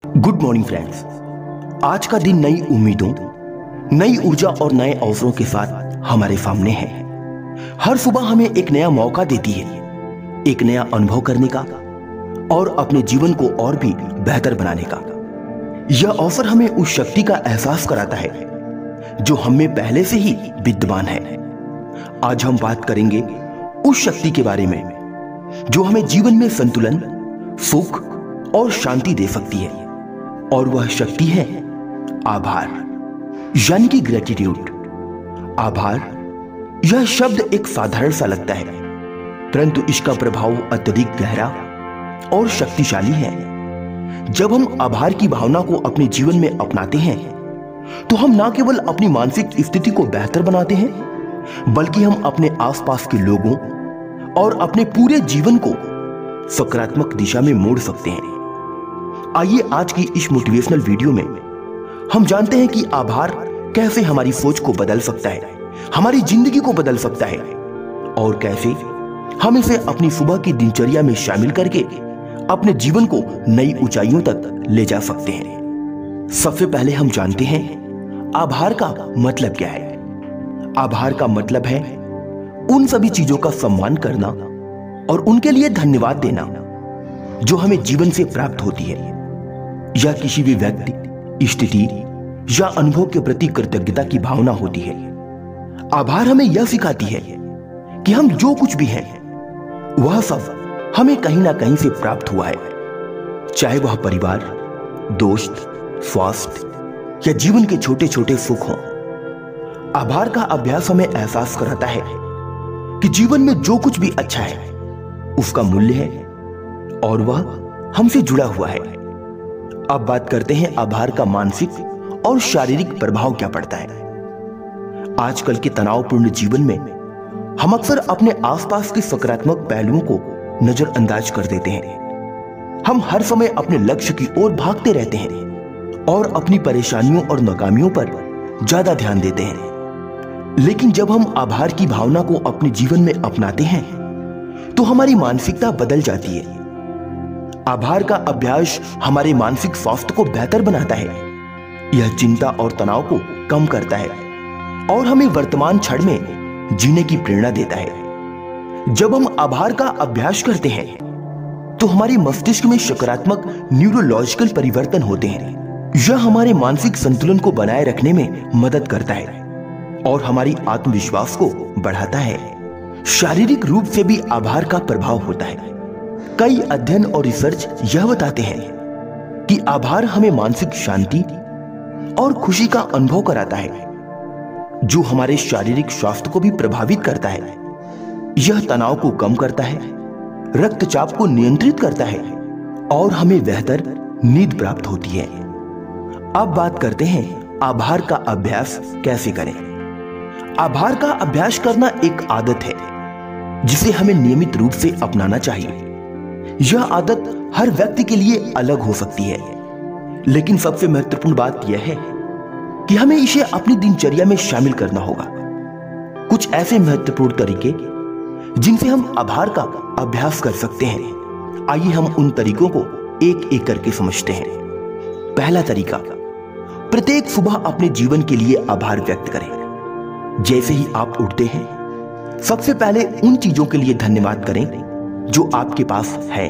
Good morning friends. आज का दिन नई उम्मीदों, नई ऊर्जा और नए अवसरों के साथ हमारे सामने है। हर सुबह हमें एक नया मौका देती है, एक नया अनुभव करने का और अपने जीवन को और भी बेहतर बनाने का। यह अवसर हमें उस शक्ति का एहसास कराता है जो हम में पहले से ही विद्यमान है। आज हम बात करेंगे उस शक्ति के बारे में जो हमें जीवन में संतुलन, सुख और शांति दे सकती है, और वह शक्ति है आभार, यानी कि ग्रेटिट्यूड। आभार यह शब्द एक साधारण सा लगता है, परंतु इसका प्रभाव अत्यधिक गहरा और शक्तिशाली है। जब हम आभार की भावना को अपने जीवन में अपनाते हैं तो हम न केवल अपनी मानसिक स्थिति को बेहतर बनाते हैं, बल्कि हम अपने आसपास के लोगों और अपने पूरे जीवन को सकारात्मक दिशा में मोड़ सकते हैं। आइए आज की इस मोटिवेशनल वीडियो में हम जानते हैं कि आभार कैसे हमारी सोच को बदल सकता है, हमारी जिंदगी को बदल सकता है, और कैसे हम इसे अपनी सुबह की दिनचर्या में शामिल करके अपने जीवन को नई ऊंचाइयों तक ले जा सकते हैं। सबसे पहले हम जानते हैं आभार का मतलब क्या है। आभार का मतलब है उन सभी चीजों का सम्मान करना और उनके लिए धन्यवाद देना जो हमें जीवन से प्राप्त होती है, या किसी भी व्यक्ति, स्थिति या अनुभव के प्रति कृतज्ञता की भावना होती है। आभार हमें यह सिखाती है कि हम जो कुछ भी हैं वह सब हमें कहीं ना कहीं से प्राप्त हुआ है, चाहे वह परिवार, दोस्त, स्वास्थ्य या जीवन के छोटे छोटे सुख हों। आभार का अभ्यास हमें एहसास कराता है कि जीवन में जो कुछ भी अच्छा है उसका मूल्य है और वह हमसे जुड़ा हुआ है। अब बात करते हैं आभार का मानसिक और शारीरिक प्रभाव क्या पड़ता है। आजकल के तनावपूर्ण जीवन में हम अक्सर अपने आसपास के सकारात्मक पहलुओं को नजरअंदाज कर देते हैं। हम हर समय अपने लक्ष्य की ओर भागते रहते हैं और अपनी परेशानियों और नाकामियों पर ज्यादा ध्यान देते हैं। लेकिन जब हम आभार की भावना को अपने जीवन में अपनाते हैं तो हमारी मानसिकता बदल जाती है। आभार का अभ्यास हमारे मानसिक स्वास्थ्य को बेहतर बनाता है। यह चिंता और तनाव को कम करता है और हमें वर्तमान क्षण में जीने की प्रेरणा देता है। जब हम आभार का अभ्यास करते हैं तो हमारे मस्तिष्क में सकारात्मक न्यूरोलॉजिकल परिवर्तन होते हैं। यह हमारे मानसिक संतुलन को बनाए रखने में मदद करता है और हमारी आत्मविश्वास को बढ़ाता है। शारीरिक रूप से भी आभार का प्रभाव होता है। कई अध्ययन और रिसर्च यह बताते हैं कि आभार हमें मानसिक शांति और खुशी का अनुभव कराता है, जो हमारे शारीरिक स्वास्थ्य को भी प्रभावित करता है। यह तनाव को कम करता है, रक्तचाप को नियंत्रित करता है और हमें बेहतर नींद प्राप्त होती है। अब बात करते हैं आभार का अभ्यास कैसे करें। आभार का अभ्यास करना एक आदत है जिसे हमें नियमित रूप से अपनाना चाहिए। यह आदत हर व्यक्ति के लिए अलग हो सकती है, लेकिन सबसे महत्वपूर्ण बात यह है कि हमें इसे अपनी दिनचर्या में शामिल करना होगा। कुछ ऐसे महत्वपूर्ण तरीके जिनसे हम आभार का अभ्यास कर सकते हैं, आइए हम उन तरीकों को एक एक करके समझते हैं। पहला तरीका, प्रत्येक सुबह अपने जीवन के लिए आभार व्यक्त करें। जैसे ही आप उठते हैं, सबसे पहले उन चीजों के लिए धन्यवाद करें जो आपके पास है।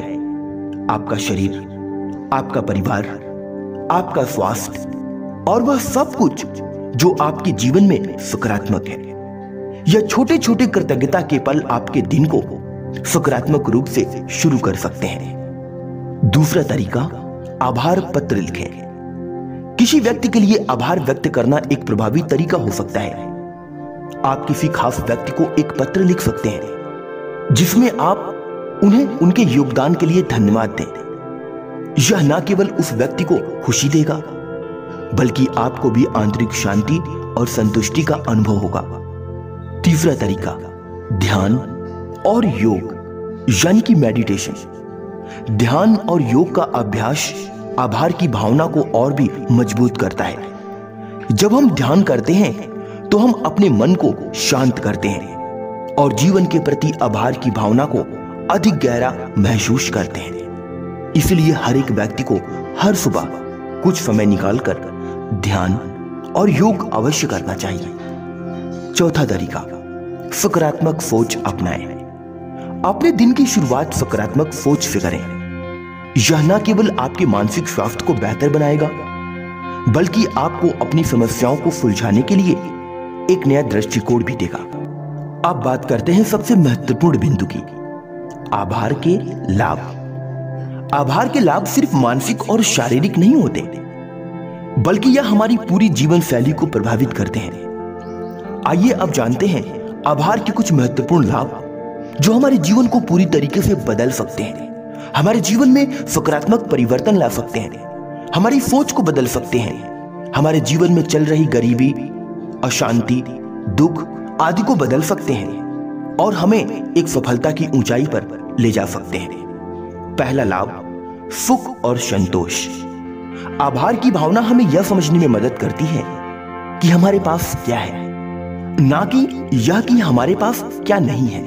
आपका शरीर, आपका परिवार, आपका स्वास्थ्य और वह सब कुछ जो आपके जीवन में सकारात्मक है। यह छोटे छोटे कृतज्ञता के पल आपके दिन को सकारात्मक रूप से शुरू कर सकते हैं। दूसरा तरीका, आभार पत्र लिखें। किसी व्यक्ति के लिए आभार व्यक्त करना एक प्रभावी तरीका हो सकता है। आप किसी खास व्यक्ति को एक पत्र लिख सकते हैं जिसमें आप उन्हें उनके योगदान के लिए धन्यवाद दें। यह न केवल उस व्यक्ति को खुशी देगा, बल्कि आपको भी आंतरिक शांति और संतुष्टि का अनुभव होगा। तीसरा तरीका, ध्यान और योग, यानी कि मेडिटेशन। ध्यान और योग का अभ्यास आभार की भावना को और भी मजबूत करता है। जब हम ध्यान करते हैं तो हम अपने मन को शांत करते हैं और जीवन के प्रति आभार की भावना को अधिक गहरा महसूस करते हैं। इसलिए हर एक व्यक्ति को हर सुबह कुछ समय निकालकर ध्यान और योग अवश्य करना चाहिए। चौथा तरीका, सकारात्मक सोच अपनाएं। अपने दिन की शुरुआत सकारात्मक सोच से करें। यह न केवल आपके मानसिक स्वास्थ्य को बेहतर बनाएगा, बल्कि आपको अपनी समस्याओं को सुलझाने के लिए एक नया दृष्टिकोण भी देगा। अब बात करते हैं सबसे महत्वपूर्ण बिंदु की, आभार के लाभ। आभार के लाभ सिर्फ मानसिक और शारीरिक नहीं होते, बल्कि यह हमारी पूरी जीवन शैली को प्रभावित करते हैं। आइए अब जानते हैं आभार के कुछ महत्वपूर्ण लाभ जो हमारे जीवन को पूरी तरीके से बदल सकते हैं, हमारे जीवन में सकारात्मक परिवर्तन ला सकते हैं, हमारी सोच को बदल सकते हैं, हमारे जीवन में चल रही गरीबी, अशांति, दुख आदि को बदल सकते हैं और हमें एक सफलता की ऊंचाई पर ले जा सकते हैं। पहला लाभ, सुख और संतोष। आभार की भावना हमें यह समझने में मदद करती है कि हमारे पास क्या है, ना कि यह कि हमारे पास क्या नहीं है।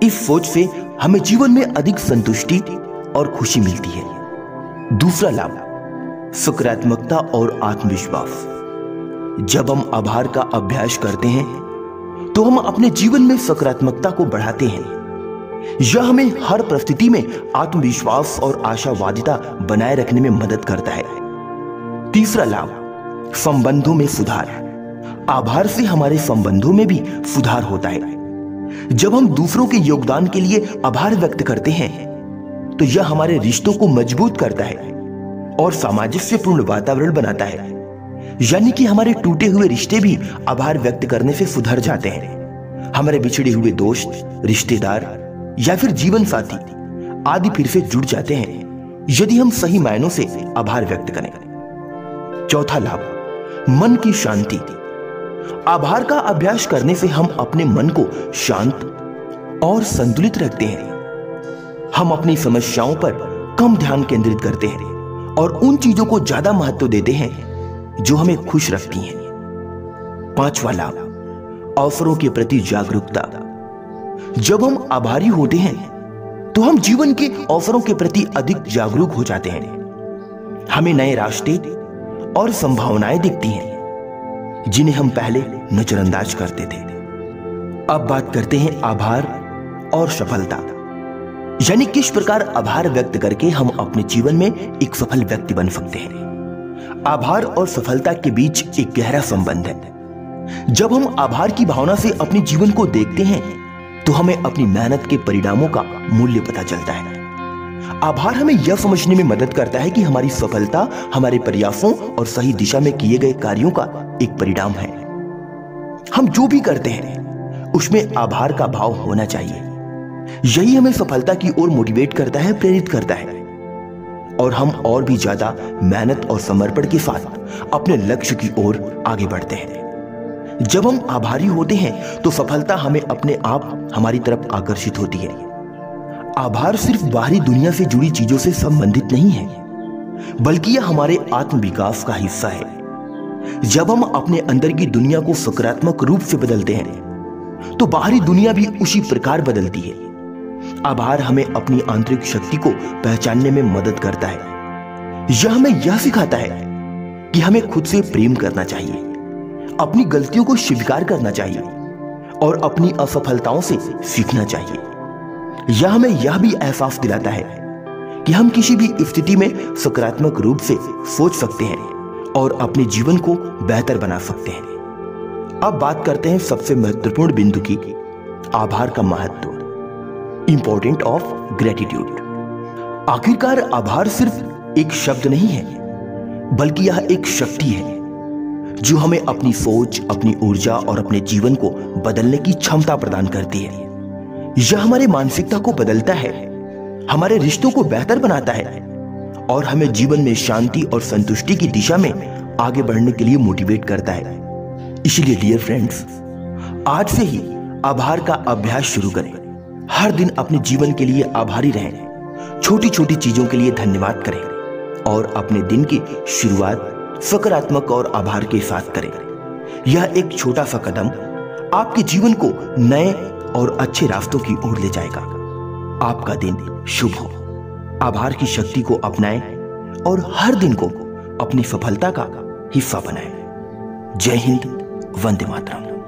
इस सोच से हमें जीवन में अधिक संतुष्टि और खुशी मिलती है। दूसरा लाभ, सकारात्मकता और आत्मविश्वास। जब हम आभार का अभ्यास करते हैं तो हम अपने जीवन में सकारात्मकता को बढ़ाते हैं। यह हमें हर परिस्थिति में आत्मविश्वास और आशावादिता बनाए रखने में मदद करता है। तीसरा लाभ, संबंधों में सुधार। आभार से हमारे संबंधों में भी सुधार होता है। जब हम दूसरों के योगदान के लिए आभार व्यक्त करते हैं तो यह हमारे रिश्तों को मजबूत करता है और सामंजस्यपूर्ण वातावरण बनाता है। यानी कि हमारे टूटे हुए रिश्ते भी आभार व्यक्त करने से सुधर जाते हैं। हमारे बिछड़े हुए दोस्त, रिश्तेदार या फिर जीवन साथी आदि फिर से जुड़ जाते हैं यदि हम सही मायनों से आभार व्यक्त करें। चौथा लाभ, मन की शांति। आभार का अभ्यास करने से हम अपने मन को शांत और संतुलित रखते हैं। हम अपनी समस्याओं पर कम ध्यान केंद्रित करते हैं और उन चीजों को ज्यादा महत्व देते हैं जो हमें खुश रखती हैं। पांचवा लाभ, अवसरों के प्रति जागरूकता। जब हम आभारी होते हैं तो हम जीवन के अवसरों के प्रति अधिक जागरूक हो जाते हैं। हमें नए रास्ते और संभावनाएं दिखती हैं जिन्हें हम पहले नजरअंदाज करते थे। अब बात करते हैं आभार और सफलता, यानी किस प्रकार आभार व्यक्त करके हम अपने जीवन में एक सफल व्यक्ति बन सकते हैं। आभार और सफलता के बीच एक गहरा संबंध है। जब हम आभार की भावना से अपने जीवन को देखते हैं तो हमें अपनी मेहनत के परिणामों का मूल्य पता चलता है। आभार हमें यह समझने में मदद करता है कि हमारी सफलता हमारे प्रयासों और सही दिशा में किए गए कार्यों का एक परिणाम है। हम जो भी करते हैं उसमें आभार का भाव होना चाहिए। यही हमें सफलता की ओर मोटिवेट करता है, प्रेरित करता है और हम और भी ज्यादा मेहनत और समर्पण के साथ अपने लक्ष्य की ओर आगे बढ़ते हैं। जब हम आभारी होते हैं तो सफलता हमें अपने आप हमारी तरफ आकर्षित होती है। आभार सिर्फ बाहरी दुनिया से जुड़ी चीजों से संबंधित नहीं है, बल्कि यह हमारे आत्मविकास का हिस्सा है। जब हम अपने अंदर की दुनिया को सकारात्मक रूप से बदलते हैं तो बाहरी दुनिया भी उसी प्रकार बदलती है। आभार हमें अपनी आंतरिक शक्ति को पहचानने में मदद करता है। यह हमें यह सिखाता है कि हमें खुद से प्रेम करना चाहिए, अपनी गलतियों को स्वीकार करना चाहिए और अपनी असफलताओं से सीखना चाहिए। यह हमें यह भी एहसास दिलाता है कि हम किसी भी स्थिति में सकारात्मक रूप से सोच सकते हैं और अपने जीवन को बेहतर बना सकते हैं। अब बात करते हैं सबसे महत्वपूर्ण बिंदु की, आभार का महत्व, इंपॉर्टेंट ऑफ ग्रेटिट्यूड। आखिरकार आभार सिर्फ एक शब्द नहीं है, बल्कि यह एक शक्ति है जो हमें अपनी सोच, अपनी ऊर्जा और अपने जीवन को बदलने की क्षमता प्रदान करती है। यह हमारे मानसिकता को बदलता है, हमारे रिश्तों को बेहतर बनाता है और हमें जीवन में शांति और संतुष्टि की दिशा में आगे बढ़ने के लिए मोटिवेट करता है। इसलिए डियर फ्रेंड्स, आज से ही आभार का अभ्यास शुरू करें। हर दिन अपने जीवन के लिए आभारी रहें, छोटी छोटी चीजों के लिए धन्यवाद करें और अपने दिन की शुरुआत सकारात्मक और आभार के साथ करें। यह एक छोटा सा कदम आपके जीवन को नए और अच्छे रास्तों की ओर ले जाएगा। आपका दिन शुभ हो। आभार की शक्ति को अपनाएं और हर दिन को अपनी सफलता का हिस्सा बनाएं। जय हिंद, वंदे मातरम।